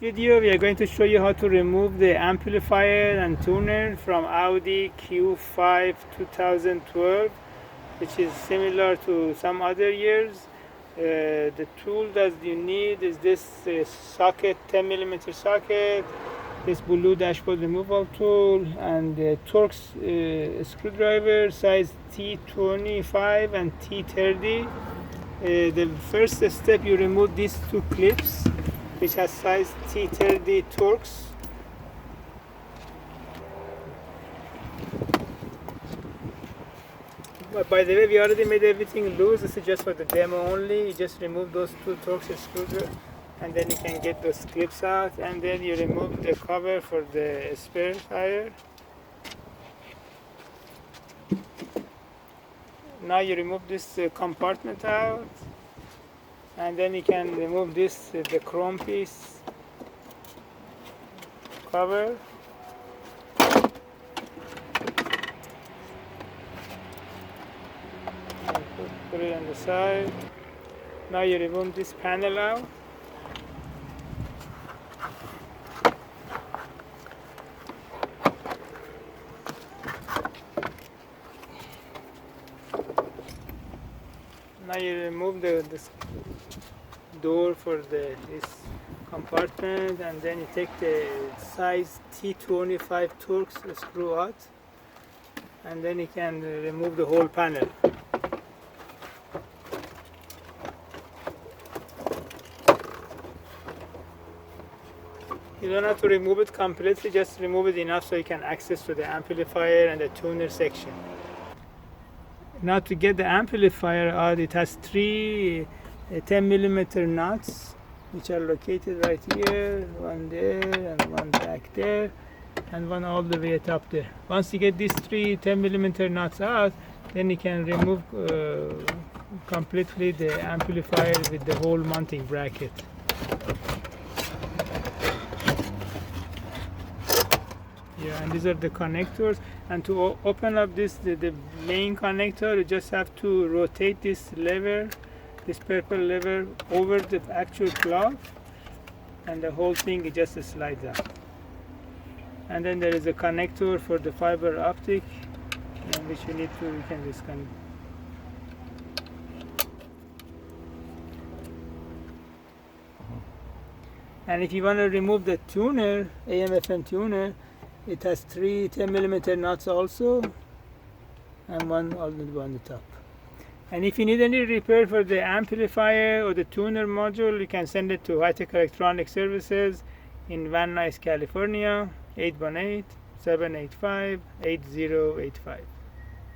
video we are going to show you how to remove the amplifier and tuner from Audi Q5 2012, which is similar to some other years. The tool that you need is this socket, 10mm socket, this blue dashboard removal tool, and the Torx screwdriver size T25 and T30. The first step, you remove these two clips, which has size T30 Torx. But by the way, we already made everything loose. This is just for the demo only. You just remove those two Torx screws, and then you can get those clips out, and then you remove the cover for the spare tire. Now you remove this compartment out, and then you can remove this the chrome piece cover. Put it on the side. Now you remove this panel out. Now you remove this door for this compartment, and then you take the size T25 Torx screw out, and then you can remove the whole panel. You don't have to remove it completely, just remove it enough so you can access to the amplifier and the tuner section. Now to get the amplifier out, it has three 10mm nuts, which are located right here, one there and one back there, and one all the way up there. Once you get these three 10mm nuts out, then you can remove completely the amplifier with the whole mounting bracket. Yeah, and these are the connectors, and to open up this the main connector, you just have to rotate this lever, this purple lever, over the actual plug, and the whole thing just slides out. And then there is a connector for the fiber optic, which you can disconnect. And if you want to remove the tuner, AM/FM tuner, it has three 10mm nuts also, and one on the top. And if you need any repair for the amplifier or the tuner module, you can send it to High Tech Electronic Services in Van Nuys, California, 818-785-8085.